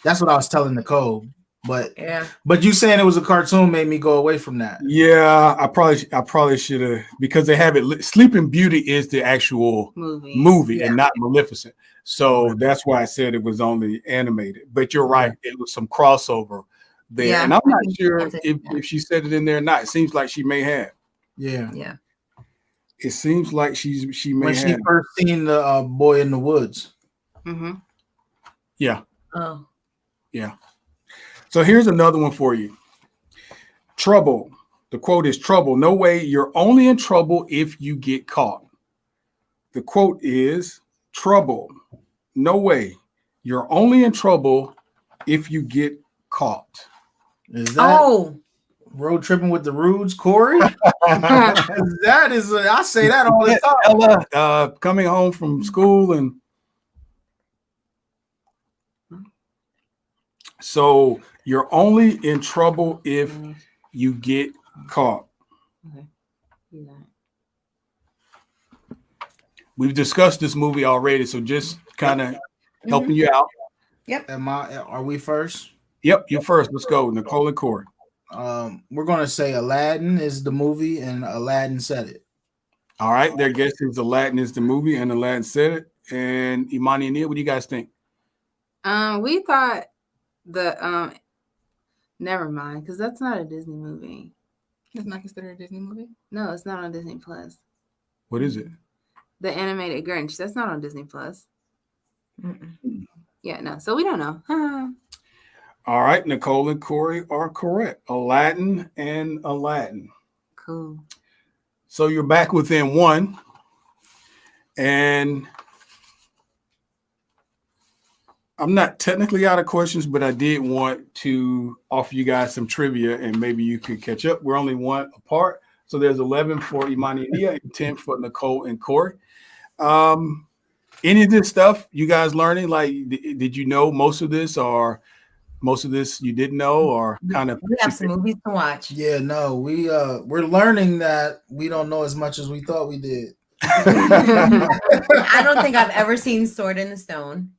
That's what I was telling Nicole. But Yeah. but you saying it was a cartoon made me go away from that. Yeah, I probably should have, because they have it. Sleeping Beauty is the actual movie and not Maleficent. So that's why I said it was only animated. But you're right, it was some crossover there. Yeah. And I'm not sure if she said it in there or not. It seems like she may have. Yeah. Yeah. It seems like she may when have. she first seen the Boy in the Woods. Mm-hmm. Yeah. Oh. Yeah. So here's another one for you. Trouble. The quote is trouble. No way. You're only in trouble if you get caught. The quote is trouble. No way. You're only in trouble if you get caught. Is that Road Tripping with the Rudes, Corey? That is, I say that all the time. Ella, coming home from school, and so you're only in trouble if you get caught. Okay. Yeah. We've discussed this movie already, so just kind of helping you out. Yep. Are we first? Yep, you first. Let's go, Nicole and Corey. We're gonna say Aladdin is the movie, and Aladdin said it. All right, their guess is Aladdin is the movie, and Aladdin said it. And Imani and Nia, what do you guys think? We thought the never mind, because that's not a Disney movie. It's not considered a Disney movie? No, it's not on Disney Plus. What is it? The animated Grinch. That's not on Disney Plus. Yeah, no. So we don't know. All right, Nicole and Corey are correct. Aladdin and Aladdin. Cool. So you're back within one. And I'm not technically out of questions, but I did want to offer you guys some trivia, and maybe you could catch up. We're only one apart. So there's 11 for Imani and Nia and 10 for Nicole and Corey. Any of this stuff you guys learning? Like, did you know most of this, or most of this you didn't know, or kind of? We have some movies to watch. Yeah, no, we're learning that we don't know as much as we thought we did. I don't think I've ever seen Sword in the Stone.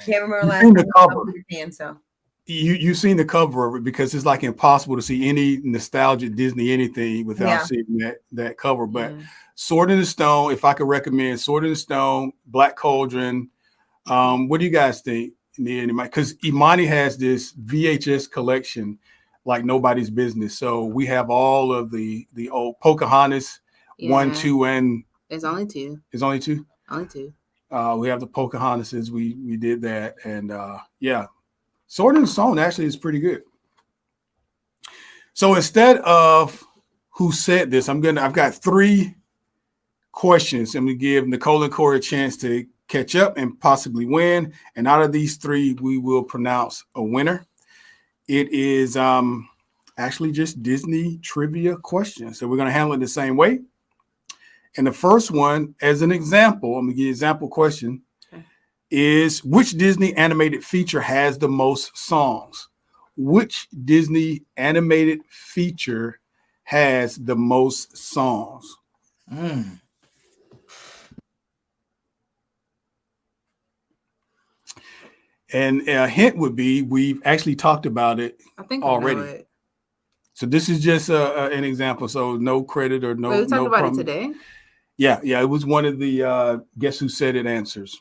Can't remember last time. The cover. So You've seen the cover of it, because it's like impossible to see any nostalgic Disney anything without seeing that cover. But Sword in the Stone, if I could recommend Sword in the Stone, Black Cauldron. What do you guys think? Because Imani has this VHS collection like nobody's business. So we have all of the old Pocahontas 1, 2, and it's only 2. It's only 2. Only 2. We have the Pocahontases. We did that, and Sword in the Stone actually is pretty good. So instead of who said this, I've got 3 questions. I'm going to give Nicole and Corey a chance to catch up and possibly win. And out of these 3, we will pronounce a winner. It is actually just Disney trivia questions. So we're going to handle it the same way. And the first one, as an example, I'm going to give you an example question, is which Disney animated feature has the most songs? Which Disney animated feature has the most songs? And a hint would be we've actually talked about it already. I know it. So this is just an example. So no credit or no. Wait, we talked about it today? Yeah. It was one of the Guess Who Said It answers.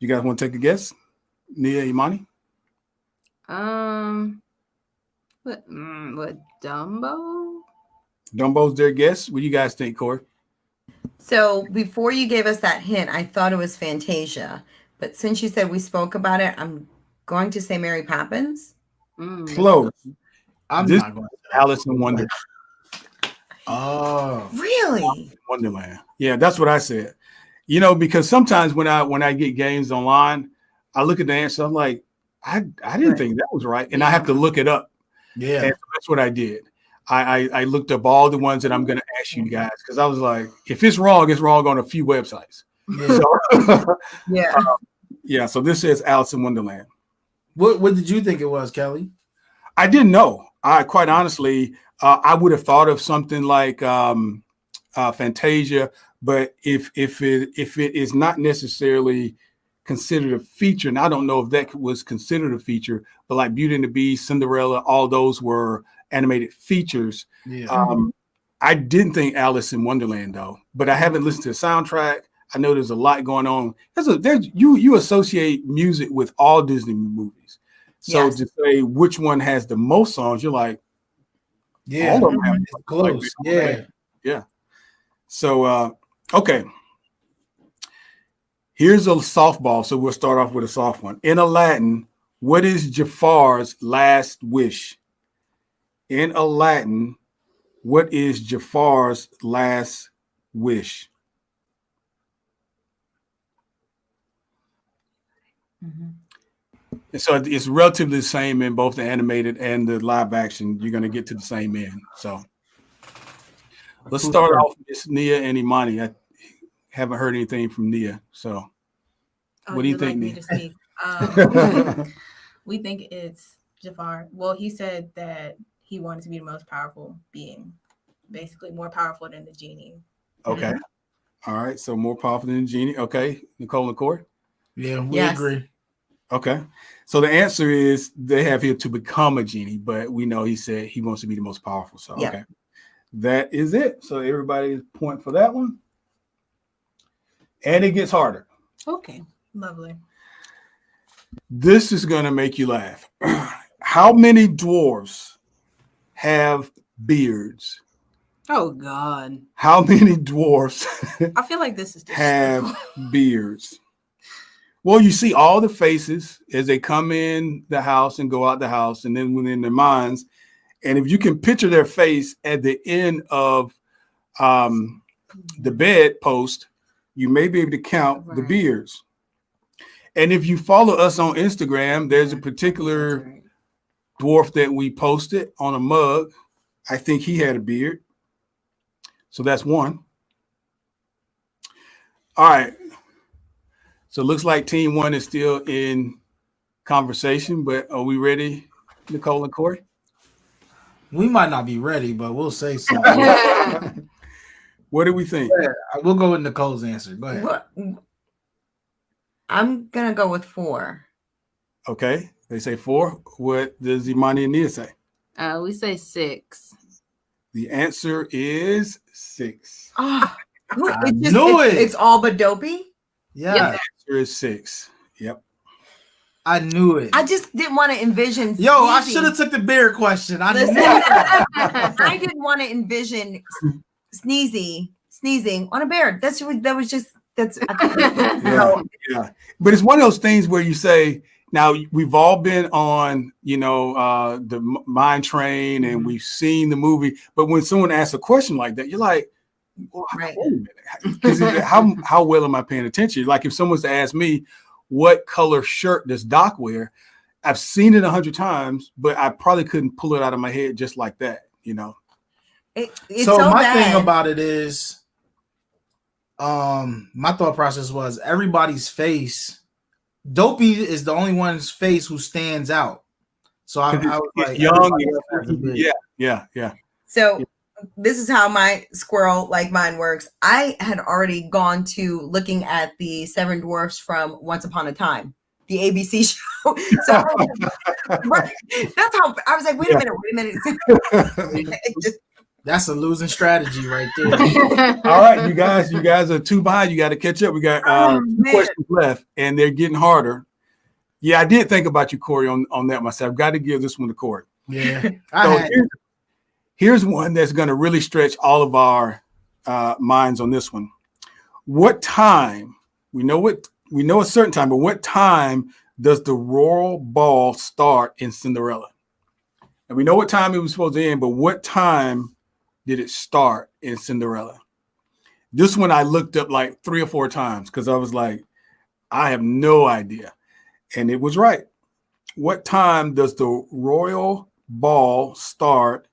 You guys want to take a guess? Nia, Imani? What Dumbo? Dumbo's their guess. What do you guys think, Corey? So before you gave us that hint, I thought it was Fantasia. But since you said we spoke about it, I'm going to say Mary Poppins. Close. I'm not going to say Alice in Wonderland. Oh, really? Wonderland. Yeah, that's what I said. You know, because sometimes when I get games online, I look at the answer. I'm like, I didn't think that was right, and I have to look it up. Yeah, and that's what I did. I looked up all the ones that I'm going to ask you guys, because I was like, if it's wrong on a few websites. Yeah. So, so this says Alice in Wonderland. What did you think it was, Kelly? I didn't know. Quite honestly, I would have thought of something like Fantasia, but if it is not necessarily considered a feature, and I don't know if that was considered a feature, but like Beauty and the Beast, Cinderella, all those were animated features. Yeah. I didn't think Alice in Wonderland though, but I haven't listened to the soundtrack. I know there's a lot going on. You associate music with all Disney movies. So to say which one has the most songs, you're like, all of them have close. Yeah. So okay. Here's a softball. So we'll start off with a soft one. In Aladdin, what is Jafar's last wish? In Aladdin, what is Jafar's last wish? And so it's relatively the same in both the animated and the live action. You're going to get to the same end. So let's start off with Nia and Imani. I haven't heard anything from Nia. So what do you think, Nia? We think it's Jafar. Well, he said that he wanted to be the most powerful being, basically more powerful than the genie. Okay. All right. So more powerful than the genie. Okay. Nicole and Corey? Yeah, we agree. Okay. So the answer is they have here to become a genie, but we know he said he wants to be the most powerful. So, okay. That is it. So everybody point for that one. And it gets harder. Okay. Lovely. This is going to make you laugh. How many dwarves have beards? Oh, God. How many dwarves I feel like this is have beards? Well, you see all the faces as they come in the house and go out the house, and then within their minds. And if you can picture their face at the end of the bedpost, you may be able to count the beards. And if you follow us on Instagram, there's a particular dwarf that we posted on a mug. I think he had a beard. So that's one. All right. So it looks like team one is still in conversation, but are we ready, Nicole and Corey? We might not be ready, but we'll say so. What do we think? We'll go with Nicole's answer. Go ahead. I'm going to go with 4. Okay. They say 4. What does Imani and Nia say? We say 6. The answer is 6. Oh, I knew it. It's all but dopey? Yeah. The answer is 6. Yep. I knew it. I just didn't want to envision. Yo, I should have took the beard question. I knew it. I didn't want to envision sneezing on a bear. That's. Yeah. But it's one of those things where you say, now we've all been on, the Mine Train and we've seen the movie. But when someone asks a question like that, you're like, well, wait a minute. Because how well am I paying attention? Like if someone's to ask me, what color shirt does Doc wear? I've seen it 100 times, but I probably couldn't pull it out of my head just like that, It's so my bad. thing about it is, my thought process was everybody's face. Dopey is the only one's face who stands out. So I was like, young. Yeah. So this is how my squirrel like mine works. I had already gone to looking at the 7 dwarfs from Once Upon a Time, the ABC show. So that's how I was like, wait a minute. That's a losing strategy right there. All right, you guys are 2 behind. You got to catch up. We got 2 questions left, and they're getting harder. Yeah, I did think about you, Corey, on that myself. Got to give this one to Corey. Yeah. Here's one that's going to really stretch all of our minds on this one. What time? We know a certain time, but what time does the royal ball start in Cinderella? And we know what time it was supposed to end, but what time did it start in Cinderella? This one I looked up like 3 or 4 times because I was like, I have no idea. And it was right. What time does the royal ball start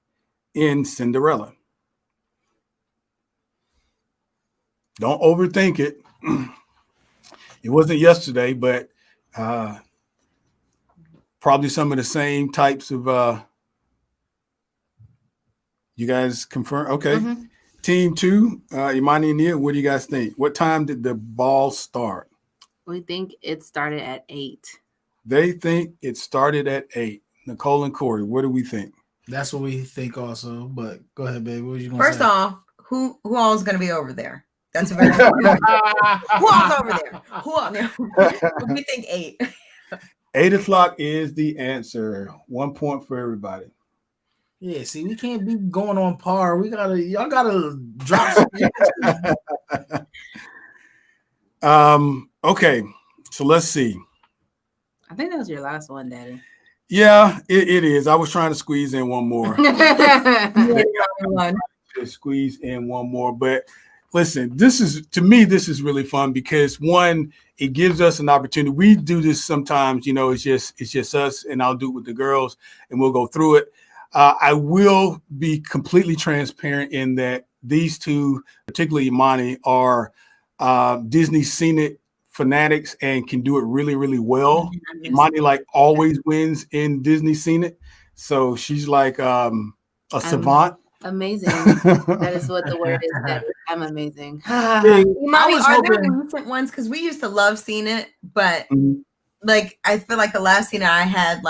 in Cinderella? Don't overthink it. It wasn't yesterday, but probably some of the same types of you guys confirm? Okay. Mm-hmm. Team 2, Imani and Nia, what do you guys think? What time did the ball start? We think it started at 8. They think it started at 8. Nicole and Corey, what do we think? That's what we think also. But go ahead, baby. What was you going First to say? off, who all is going to be over there? That's a very important who all's over there? Who all there? We think 8. 8 o'clock is the answer. 1 point for everybody. Yeah, see, we can't be going on par. Y'all gotta drop some. Okay, so let's see. I think that was your last one, Daddy. Yeah, it is. I was trying to squeeze in one more. Squeeze in one more, but listen, this is really fun because one, it gives us an opportunity. We do this sometimes, it's just us, and I'll do it with the girls, and we'll go through it. I will be completely transparent in that these two, particularly Imani, are Disney Scene It fanatics and can do it really, really well. Imani always wins in Disney Scene It, so she's like a savant. Amazing. That is what the word is. That I'm amazing. Imani, are there recent ones? Because we used to love Scene It, but I feel like the last scene I had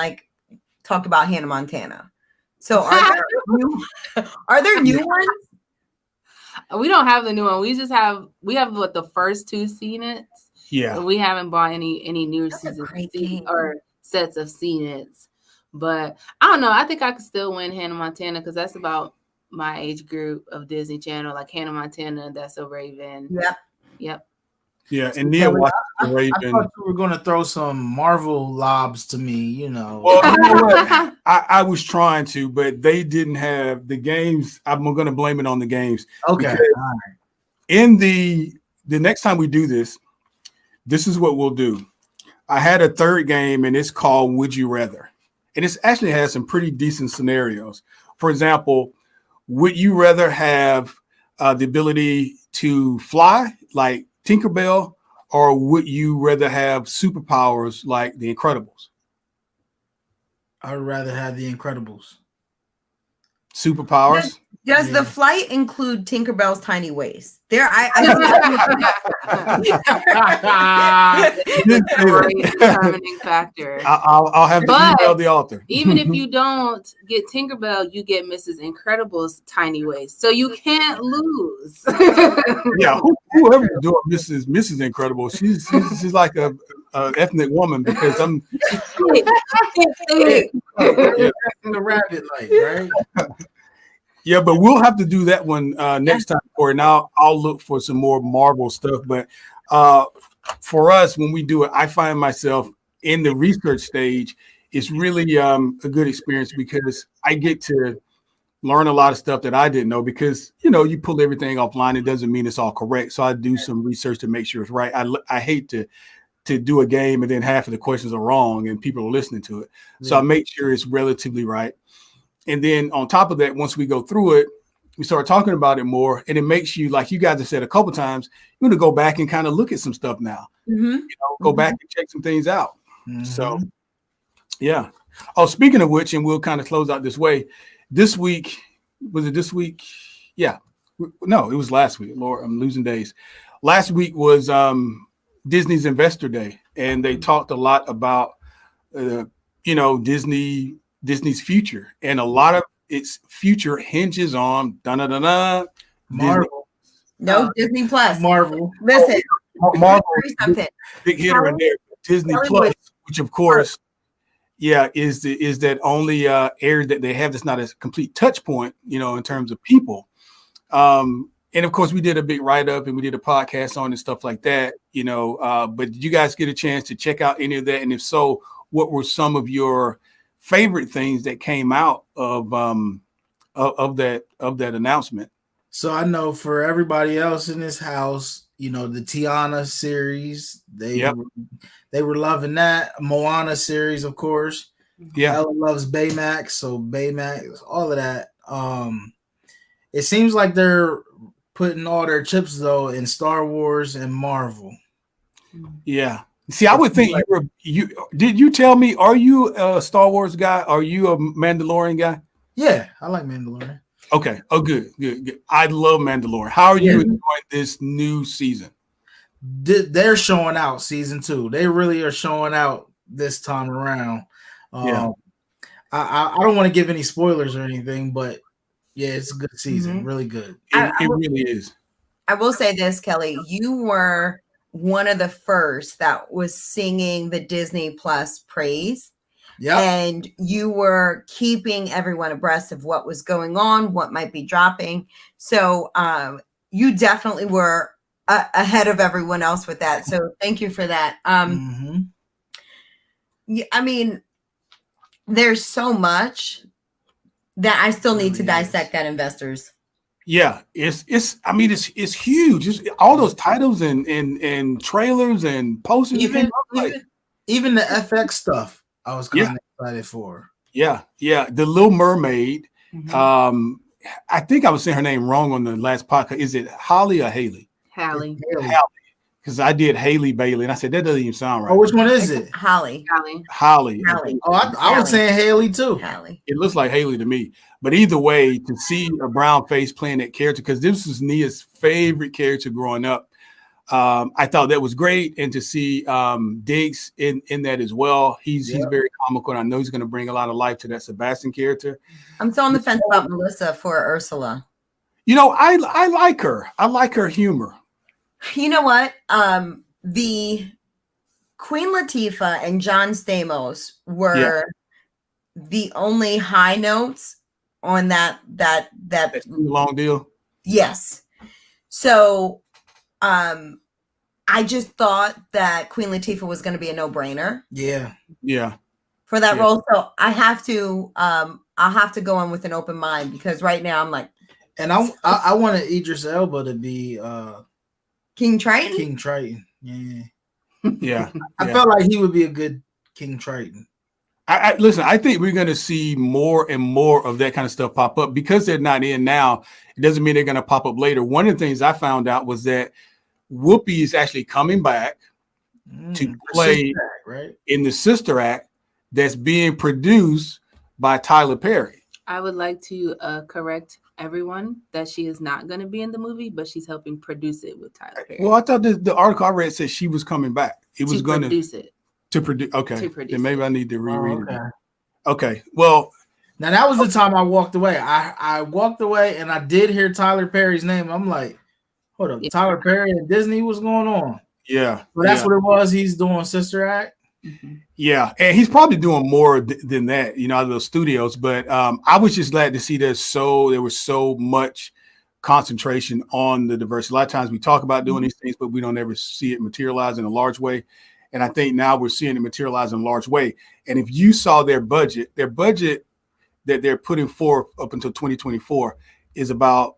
talked about Hannah Montana. So are there new ones? We don't have the new one. We have what the first 2 Scene It's. Yeah. But we haven't bought any newer seasons or sets of Scene It's. But I don't know. I think I could still win Hannah Montana because that's about my age group of Disney Channel, like Hannah Montana, That's So Raven. Yep. Yeah, and Nia watched the Raven. I thought you were going to throw some Marvel lobs to me, Well, you know what? I was trying to, but they didn't have the games. I'm going to blame it on the games. Okay. All right. In the next time we do this is what we'll do. I had a third game, and it's called Would You Rather. And it actually has some pretty decent scenarios. For example, would you rather have the ability to fly like Tinkerbell, or would you rather have superpowers like the Incredibles? I would rather have the Incredibles. Superpowers? Does the flight include Tinkerbell's tiny waist? There, determining factor. I'll have to email the author. Even if you don't get Tinkerbell, you get Mrs. Incredible's tiny waist, so you can't lose. Yeah, whoever doing Mrs. Incredible, she's like a ethnic woman because I'm the rabbit light, right? Yeah, but we'll have to do that one next time, Corey. Now I'll look for some more Marvel stuff. But for us, when we do it, I find myself in the research stage. It's really a good experience because I get to learn a lot of stuff that I didn't know because, you pull everything offline. It doesn't mean it's all correct. So I do some research to make sure it's right. I hate to do a game and then half of the questions are wrong and people are listening to it. Yeah. So I make sure it's relatively right. And then on top of that, once we go through it, we start talking about it more, and it makes you, like you guys have said a couple times, you want to go back and kind of look at some stuff now. Go back and check some things out. So, yeah. Oh, speaking of which, and we'll kind of close out this way. This week, was it this week? Yeah. No, it was last week. Lord, I'm losing days. Last week was Disney's Investor Day, and they talked a lot about, Disney's future, and a lot of its future hinges on Marvel. Disney Plus. Marvel. Listen, Marvel, big hitter in there. Disney Plus, which of course, is that only area that they have that's not a complete touch point, in terms of people. And of course, we did a big write up and we did a podcast on and stuff like that. But did you guys get a chance to check out any of that? And if so, what were some of your favorite things that came out of that announcement? So I know for everybody else in this house, the Tiana series, they were loving that. Moana series, of course. Yeah, Ella loves Baymax, so Baymax, all of that. It seems like they're putting all their chips though in Star Wars and Marvel. Yeah. See, I would think did you tell me, are you a Star Wars guy? Are you a Mandalorian guy? Yeah, I like Mandalorian. Okay. Oh, good. I love Mandalorian. How are you enjoying this new season? they're showing out season 2. They really are showing out this time around. Yeah. I don't want to give any spoilers or anything, but yeah, it's a good season. Really good. It really is. I will say this, Kelly, you were one of the first that was singing the Disney Plus praise. Yeah. And you were keeping everyone abreast of what was going on, what might be dropping. So you definitely were ahead of everyone else with that. So thank you for that. Yeah, I mean, there's so much that I still need to dissect that, investors. Yeah, it's huge. It's all those titles and trailers and posters. Even the FX stuff, I was kind of excited for. Yeah. The Little Mermaid. I think I was saying her name wrong on the last podcast. Is it Holly or Haley? Hallie. Because I did Haley Bailey, and I said that doesn't even sound right. Oh, which one is it? Holly. Holly. Oh, I was saying Haley too. Hallie. It looks like Haley to me. But either way, to see a brown face playing that character, because this was Nia's favorite character growing up, I thought that was great. And to see Diggs in that as well, he's very comical, and I know he's going to bring a lot of life to that Sebastian character. I'm still on the fence about Melissa for Ursula. You know, I like her. I like her humor. You know what? The Queen Latifah and John Stamos were the only high notes on that long deal. Yes. So I just thought that Queen Latifah was going to be a no-brainer. Yeah. For that role. So I have to I'll have to go in with an open mind, because right now I'm like, and I wanted Idris Elba to be King Triton. King Triton. Yeah. I felt like he would be a good King Triton. Listen, I think we're going to see more and more of that kind of stuff pop up, because they're not in now. It doesn't mean they're going to pop up later. One of the things I found out was that Whoopi is actually coming back to play in the Sister Act that's being produced by Tyler Perry. I would like to correct everyone that she is not going to be in the movie, but she's helping produce it with Tyler Perry. Well, I thought the article I read said she was coming back. It was going to produce it. To produce. Okay. Then maybe I need to reread it. Okay. Well, now that was the time I walked away. I walked away and I did hear Tyler Perry's name. I'm like, hold up, Tyler Perry and Disney, what's going on? Yeah. So that's what it was. He's doing Sister Act. Yeah, and he's probably doing more than that, you know, out of those studios. But I was just glad to see there was so much concentration on the diversity. A lot of times we talk about doing these things, but we don't ever see it materialize in a large way. And I think now we're seeing it materialize in a large way. And if you saw their budget that they're putting forth up until 2024 is about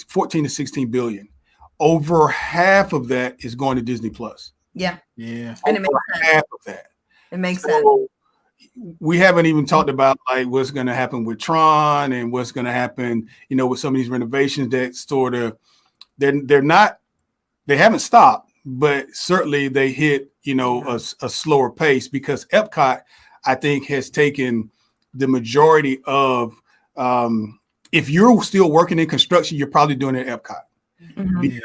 14 to 16 billion. Over half of that is going to Disney Plus. Yeah. And it makes sense. Half of that. It makes sense. We haven't even talked about like what's going to happen with Tron and what's going to happen, you know, with some of these renovations that sort of they haven't stopped, but certainly they hit, you know, a slower pace, because Epcot, I think, has taken the majority of if you're still working in construction, you're probably doing it at Epcot. Because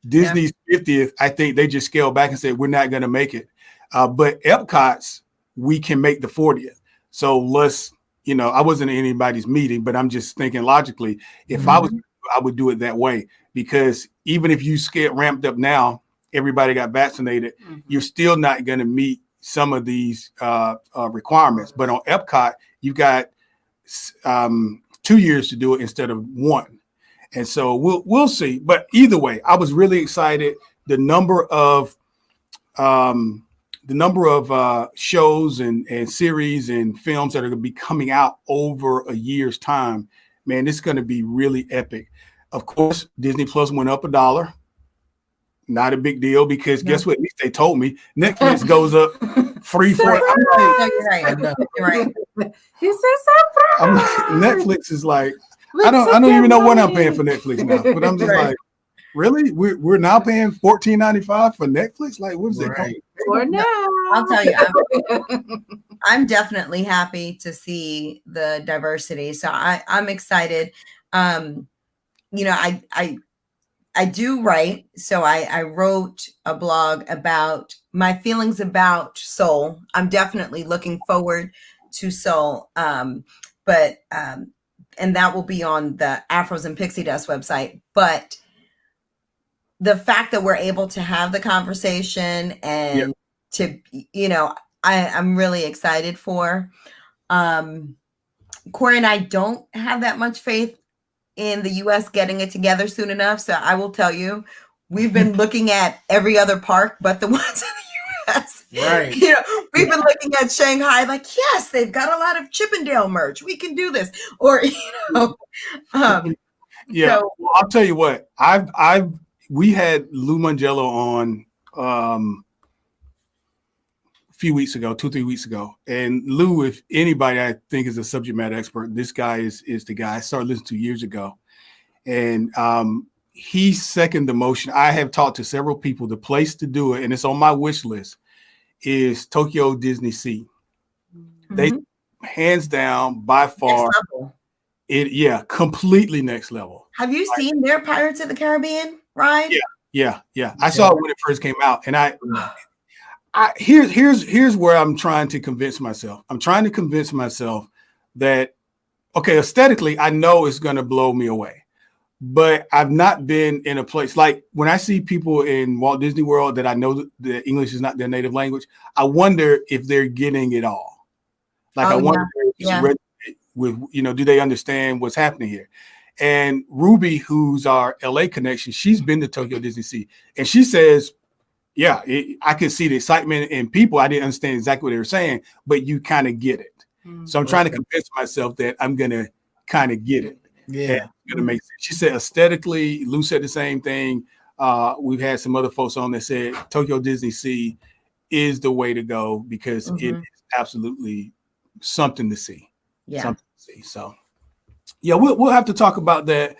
Disney's 50th, I think they just scaled back and said, we're not going to make it. But Epcot's, we can make the 40th. So let's, you know, I wasn't in anybody's meeting, but I'm just thinking logically, if I would do it that way, because even if you get ramped up now, everybody got vaccinated, you're still not going to meet some of these requirements. But on Epcot, you've got 2 years to do it instead of 1. And so we'll see. But either way, I was really excited. The number of shows and series and films that are going to be coming out over a year's time, man, it's going to be really epic. Of course, Disney Plus went up $1. Not a big deal, because guess what? At least they told me Netflix goes up free for it. You're right. He said surprise. Netflix is like, I don't even know what I'm paying for Netflix now, but I'm just like, really? We're now paying $14.95 for Netflix? Like, what is it? For now, I'll tell you, I'm definitely happy to see the diversity. So I'm excited. You know, I do write. So I wrote a blog about my feelings about Soul. I'm definitely looking forward to Soul. And that will be on the Afros and Pixie Dust website. But the fact that we're able to have the conversation and to, I'm really excited for. Corey and I don't have that much faith in the U.S. getting it together soon enough. So I will tell you, we've been looking at every other park but the ones in the U.S. Right. We've been looking at Shanghai like, yes, they've got a lot of Chippendale merch. We can do this. Or, So, I'll tell you what, we had Lou Mangello on a few weeks ago, 2-3 weeks ago. And Lou, if anybody I think is a subject matter expert, this guy is the guy I started listening to years ago. And he seconded the motion. I have talked to several people. The place to do it, and it's on my wish list, is Tokyo Disney Sea. Mm-hmm. They hands down by far. Completely next level. Have you seen their Pirates of the Caribbean ride? Yeah. I saw it when it first came out, and here's where I'm trying to convince myself. I'm trying to convince myself that, okay, aesthetically, I know it's going to blow me away, but I've not been in a place like when I see people in Walt Disney World that I know that English is not their native language. I wonder if they're getting it all. Like, I wonder if with, do they understand what's happening here? And Ruby, who's our LA connection, she's been to Tokyo Disney Sea, and she says, I could see the excitement in people. I didn't understand exactly what they were saying, but you kind of get it. So I'm trying to convince myself that I'm going to kind of get it. Yeah. It's going to make sense. She said aesthetically, Lou said the same thing. We've had some other folks on that said Tokyo Disney Sea is the way to go because it is absolutely something to see. Yeah. Something to see. So, we'll have to talk about that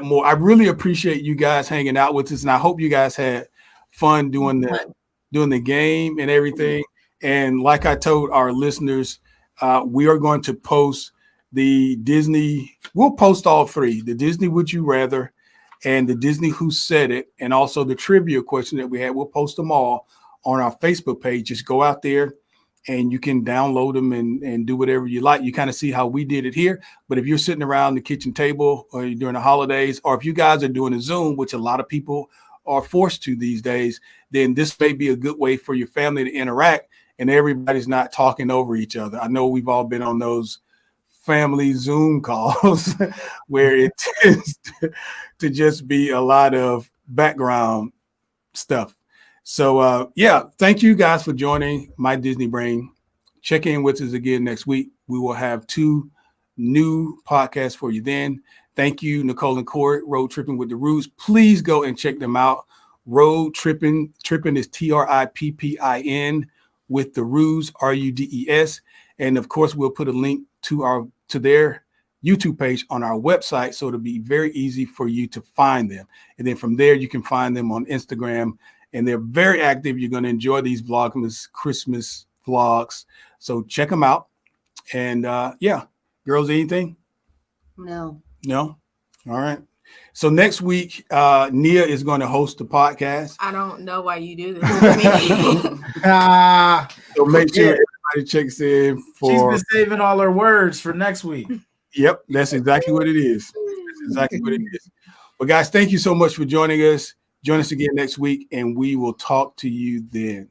more. I really appreciate you guys hanging out with us, and I hope you guys had fun doing the game and everything. And like I told our listeners, we are going to post the Disney. We'll post all three: the Disney Would You Rather, and the Disney Who Said It, and also the trivia question that we had. We'll post them all on our Facebook page. Just go out there and you can download them and do whatever you like. You kind of see how we did it here. But if you're sitting around the kitchen table or during the holidays, or if you guys are doing a Zoom, which a lot of people are forced to these days, then this may be a good way for your family to interact and everybody's not talking over each other. I know we've all been on those family Zoom calls where it tends to just be a lot of background stuff. So, thank you guys for joining My Disney Brain. Check in with us again next week. We will have 2 new podcasts for you then. Thank you, Nicole and Corey, Road Tripping with the Ruse. Please go and check them out. Road Tripping. Tripping is TRIPPIN with the Ruse, RUDES. And of course, we'll put a link to their YouTube page on our website, so it'll be very easy for you to find them. And then from there, you can find them on Instagram, and they're very active. You're going to enjoy these Vlogmas Christmas vlogs. So check them out. And girls, anything? No. All right. So next week, Nia is going to host the podcast. I don't know why you do this to me. So make sure everybody checks in for. She's been saving all her words for next week. Yep, that's exactly what it is. Well, guys, thank you so much for joining us. Join us again next week, and we will talk to you then.